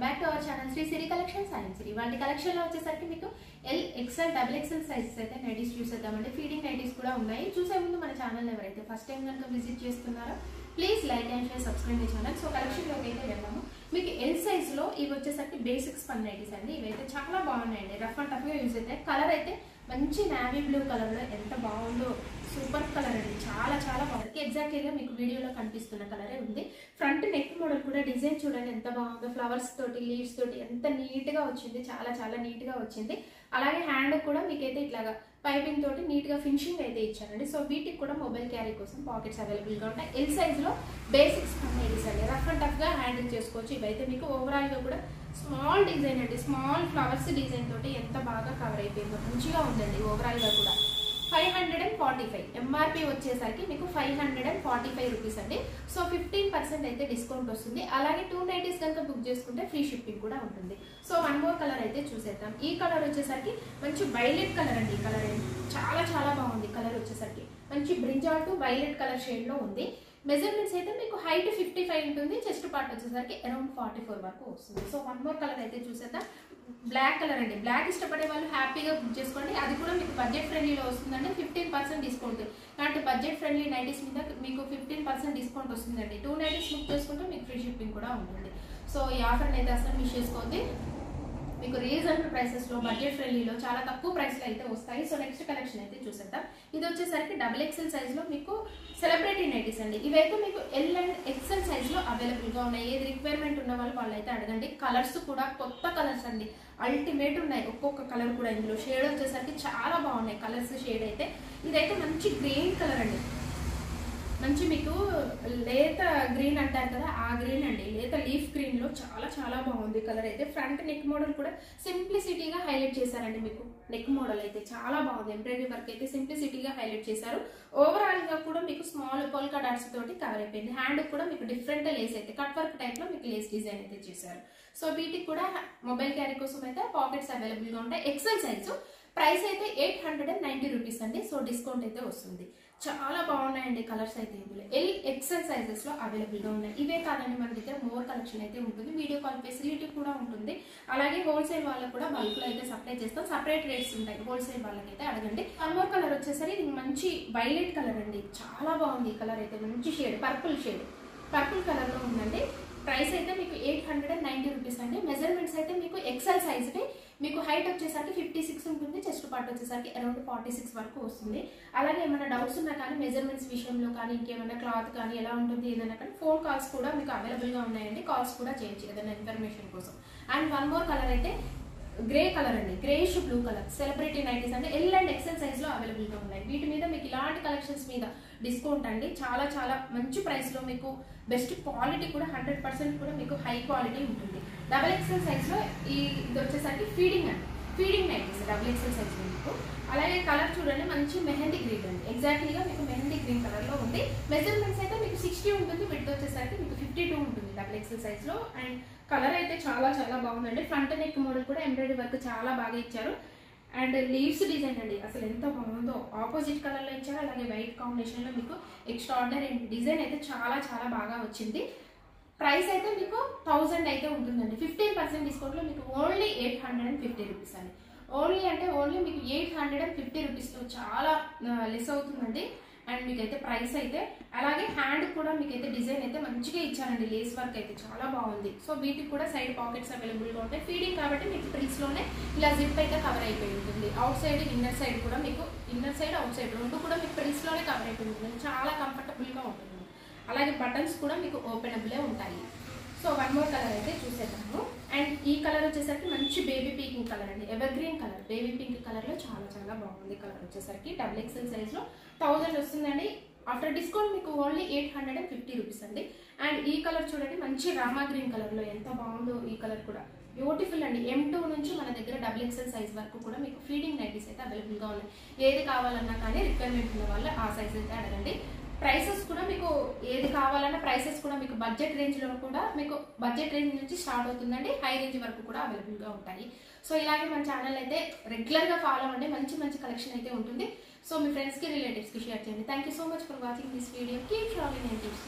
Back to our channel Sri Siri collections and Siri వాటి collection లో వచ్చేసరికి మీకు L XL double XL sizes అయితే నైటీస్ చూసేద్దామండి. ఫీడింగ్ నైటీస్ కూడా ఉన్నాయి. చూసే ముందు మన ఛానల్ ఎవరైతే ఫస్ట్ టైం కనుక విజిట్ చేస్తున్నారో please like and share subscribe my channel. So collection లోకి అయితే వెళ్దాము. మీకు ఎల్ సైజ్ లో ఇవి వచ్చేసరికి బేసిక్ స్పన్ నైటీస్ అండి. ఇవైతే చాలా బాగున్నాయండి. రఫ్ అండ్ టఫ్ గా యూజ్ అయితే కలర్ అయితే మంచి నావీ బ్లూ కలర్ లో ఎంత బాగుందో, సూపర్ కలర్ అండి. చాలా చాలా బాగుంది. ఎగ్జాక్ట్లీగా మీకు వీడియోలో కనిపిస్తున్న కలరే ఉంది. ఫ్రంట్ నెక్ మోడల్ కూడా డిజైన్ చూడండి ఎంత బాగుందో. ఫ్లవర్స్ తోటి లీవ్స్ తోటి ఎంత నీట్ గా వచ్చింది. చాలా చాలా నీట్ గా వచ్చింది. అలాగే హ్యాండ్ కూడా మీకైతే ఇట్లాగా పైపింగ్ తోటి నీట్ గా ఫినిషింగ్ అయితే ఇచ్చారండి. సో వీటికి కూడా మొబైల్ క్యారీ కోసం పాకెట్స్ అవైలబుల్ గా ఉంటాయి. ఎల్ సైజ్ లో బేసిక్ స్పన్ నైటీస్ అండి. రఫ్ అండ్ టఫ్ గా హ్యాండిల్ చేసుకోవచ్చు. ఇవైతే మీకు ఓవరాల్ గా కూడా స్మాల్ డిజైన్ అండి. స్మాల్ ఫ్లవర్స్ డిజైన్ తోటి ఎంత బాగా కవర్ అయిపోయిందో మంచిగా ఉందండి. ఓవరాల్ గా కూడా 545 ఎంఆర్పి వచ్చేసరికి మీకు 545 రూపీస్ అండి. సో 15% అయితే డిస్కౌంట్ వస్తుంది. అలాగే 2 నైటీస్ కనుక బుక్ చేసుకుంటే ఫ్రీ షిప్పింగ్ కూడా ఉంటుంది. సో వన్ మోర్ కలర్ అయితే చూసేద్దాం. ఈ కలర్ వచ్చేసరికి మంచి వైలెట్ కలర్ అండి. ఈ కలర్ చాలా చాలా బాగుంది. కలర్ వచ్చేసరికి మంచి brinjal to violet colour shade లో ఉంది. మెజర్మెంట్స్ అయితే మీకు హైట్ 55 ఉంటుంది. చెస్ట్ పార్ట్ వచ్చేసరికి అరౌండ్ 44 వరకు వస్తుంది. సో వన్ మోర్ కలర్ అయితే చూసేద్దాం. బ్లాక్ కలర్ అండి. బ్లాక్ ఇష్టపడే వాళ్ళు హ్యాపీగా బుక్ చేసుకోండి. అది కూడా మీకు బడ్జెట్ ఫ్రెండ్లీలో వస్తుందండి. 15% డిస్కౌంట్. కాబట్టి బడ్జెట్ ఫ్రెండ్లీ నైటీస్ మీద మీకు 15% డిస్కౌంట్ వస్తుందండి. 2 నైటీస్ బుక్ చేసుకుంటే మీకు ఫ్రీ షిప్పింగ్ కూడా ఉంటుంది. సో ఈ ఆఫర్ని అయితే అసలు మిస్ చేసుకోవద్దు. మీకు రీజనబుల్ ప్రైసెస్ లో బడ్జెట్ ఫ్రెండ్లీలో చాలా తక్కువ ప్రైస్ లో అయితే వస్తాయి. సో నెక్స్ట్ కలెక్షన్ అయితే చూసేద్దాం. ఇది వచ్చేసరికి డబుల్ ఎక్స్ఎల్ సైజ్ లో మీకు సెలబ్రిటీ నైటీస్ అండి. ఇవైతే మీకు ఎల్ అండ్ ఎక్స్ఎల్ సైజ్ లో అవైలబుల్ గా ఉన్నాయి. ఏది రిక్వైర్మెంట్ ఉన్న వాళ్ళు అయితే అడగండి. కలర్స్ కూడా కొత్త కలర్స్ అండి. అల్టిమేట్ ఉన్నాయి. ఒక్కొక్క కలర్ కూడా ఇందులో షేడ్ వచ్చేసరికి చాలా బాగున్నాయి. కలర్స్ షేడ్ అయితే ఇదైతే మంచి గ్రీన్ కలర్ అండి. మంచి మీకు లేత గ్రీన్ అంటారు కదా, ఆ గ్రీన్ అండి. లేత లీఫ్ గ్రీన్ లో చాలా చాలా బాగుంది కలర్ అయితే. ఫ్రంట్ నెక్ మోడల్ కూడా సింప్లిసిటీగా హైలైట్ చేశారండి. మీకు నెక్ మోడల్ అయితే చాలా బాగుంది. ఎంబ్రాయిడరీ వర్క్ అయితే సింప్లిసిటీగా హైలైట్ చేశారు. ఓవరాల్ గా కూడా మీకు స్మాల్ పోల్కా డాట్స్ తోటి కవర్ అయిపోయింది. హ్యాండ్ కూడా మీకు డిఫరెంట్ లేస్ అయితే కట్ వర్క్ టైప్ లో మీకు లేస్ డిజైన్ అయితే చేశారు. సో వీటికి కూడా మొబైల్ క్యారీ కోసం అయితే పాకెట్స్ అవైలబుల్ గా ఉంటాయి. ఎక్సెల్ సైజు ప్రైస్ అయితే 890 రూపీస్ అండి. సో డిస్కౌంట్ అయితే వస్తుంది. చాలా బాగున్నాయండి కలర్స్ అయితే ఇందులో. ఎల్ ఎక్సెల్ సైజెస్ లో అవైలబుల్ గా ఉన్నాయి. ఇవే కాదండి, మన దగ్గర మోర్ కలెక్షన్ అయితే ఉంటుంది. వీడియో కాల్ ఫెసిలిటీ కూడా ఉంటుంది. అలాగే హోల్సేల్ వాళ్ళకి కూడా బల్క్ లో అయితే సప్లై చేస్తాం. సపరేట్ రేట్స్ ఉంటాయి. హోల్సేల్ వాళ్ళకి అయితే అడగండి. వన్ మోర్ కలర్ వచ్చేసరికి ఇది మంచి వైలెట్ కలర్ అండి. చాలా బాగుంది ఈ కలర్ అయితే. మంచి షేడ్ పర్పుల్ కలర్ లో ఉందండి. ప్రైస్ అయితే మీకు 890 రూపీస్ అండి. మెజర్మెంట్స్ అయితే మీకు ఎక్సెల్ సైజ్ మీకు హైట్ వచ్చేసరికి 56 ఉంటుంది. చెస్ట్ పార్ట్ వచ్చేసరికి అరౌండ్ 46 వరకు వస్తుంది. అలాగే ఏమైనా డౌట్స్ ఉన్నా కానీ మెజర్మెంట్స్ విషయంలో కానీ ఇంకేమైనా క్లాత్ కానీ ఎలా ఉంటుంది ఏదైనా కానీ ఫోన్ కాల్స్ కూడా మీకు అవైలబుల్ గా ఉన్నాయండి. కాల్స్ కూడా చేయొచ్చు ఏదైనా ఇన్ఫర్మేషన్ కోసం. అండ్ వన్ మోర్ కలర్ అయితే గ్రే కలర్ అండి. Greyish blue colour celebrity nighties అంటే ఎల్ అండ్ ఎక్సెల్ సైజ్ లో అవైలబుల్ గా ఉన్నాయి. వీటి మీద మీకు ఇలాంటి కలెక్షన్స్ మీద డిస్కౌంట్ అండి. చాలా చాలా మంచి ప్రైస్ లో మీకు బెస్ట్ క్వాలిటీ కూడా 100% కూడా మీకు హై క్వాలిటీ ఉంటుంది. డబల్ ఎక్సెల్ సైజ్ లో ఇది వచ్చేసరికి feeding nighties double XL size లో మీకు. అలాగే కలర్ చూడండి మంచి మెహందీ గ్రీన్ అండి. ఎగ్జాక్ట్లీగా మీకు మెహందీ గ్రీన్ కలర్ లో ఉంది. మెజర్మెంట్స్ అయితే మీకు 60 ఉంటుంది. విడ్త్ వచ్చేసరికి మీకు 52 ఉంటుంది డబుల్ ఎక్సెల్ సైజ్ లో. అండ్ కలర్ అయితే చాలా చాలా బాగుందండి. ఫ్రంట్ నెక్ మోడల్ కూడా ఎంబ్రాయిడరీ వర్క్ చాలా బాగా ఇచ్చారు. అండ్ లీవ్స్ డిజైన్ అండి అసలు ఎంత బాగుందో. ఆపోజిట్ కలర్ లో ఇచ్చారు. అలాగే వైట్ కాంబినేషన్ లో మీకు ఎక్స్ట్రాఆర్డినరీ డిజైన్ అయితే చాలా చాలా బాగా వచ్చింది. ప్రైస్ అయితే మీకు 1000 అయితే ఉంటుందండి. 15% డిస్కౌంట్ లో మీకు ఓన్లీ 850 రూపీస్ అండి. ఓన్లీ మీకు 850 రూపీస్ లో చాలా లెస్ అవుతుందండి. అండ్ మీకైతే ప్రైస్ అయితే అలాగే హ్యాండ్ కూడా మీకైతే డిజైన్ అయితే మంచిగా ఇచ్చారండి. లేస్ వర్క్ అయితే చాలా బాగుంది. సో వీటికి కూడా సైడ్ పాకెట్స్ అవైలబుల్ గా ఉంటాయి. ఫీడింగ్ కాబట్టి మీకు ప్రిల్స్ లోనే ఇలా జిప్ అయితే కవర్ అయిపోయి ఉంటుంది. అవుట్ సైడ్ ఇన్నర్ సైడ్ కూడా మీకు ఇన్నర్ సైడ్ అవుట్ సైడ్ రెండు కూడా మీకు ప్రిల్స్ లోనే కవర్ అయిపోయి ఉంటుంది. చాలా కంఫర్టబుల్ గా ఉంటుంది. అలాగే బటన్స్ కూడా మీకు ఓపెనబులే ఉంటాయి. సో వన్ మోర్ కలర్ అయితే చూసేద్దాము. అండ్ ఈ కలర్ వచ్చేసరికి మంచి బేబీ పింక్ కలర్ అండి. Ever green colour baby pink colour లో చాలా చాలా బాగుంది. కలర్ వచ్చేసరికి డబుల్ ఎక్సెల్ సైజ్ లో 1000 వస్తుందండి. ఆఫ్టర్ డిస్కౌంట్ మీకు ఓన్లీ 850 రూపీస్ అండి. అండ్ ఈ కలర్ చూడండి మంచి రామా గ్రీన్ కలర్ లో ఎంత బాగుందో. ఈ కలర్ కూడా బ్యూటిఫుల్ అండి. M2 నుంచి మన దగ్గర డబుల్ ఎక్సెల్ సైజ్ వరకు కూడా మీకు ఫీడింగ్ నైటీస్ అయితే అవైలబుల్ గా ఉన్నాయి. ఏది కావాలన్నా కానీ రిక్వైర్మెంట్ ఉన్న వాళ్ళు ఆ సైజ్ అయితే అడగండి. ప్రైసెస్ కూడా మీకు ఏది కావాలన్నా ప్రైసెస్ కూడా మీకు బడ్జెట్ రేంజ్ లో కూడా మీకు బడ్జెట్ రేంజ్ నుంచి స్టార్ట్ అవుతుందండి. హై రేంజ్ వరకు కూడా అవైలబుల్ గా ఉంటాయి. సో ఇలాగే మన ఛానల్ అయితే రెగ్యులర్ గా ఫాలో అవ్వండి. మంచి మంచి కలెక్షన్ అయితే ఉంటుంది. సో మీ ఫ్రెండ్స్ కి రిలేటివ్స్ కి షేర్ చేయండి. Thank you so much for watching this video. Keep shopping and keep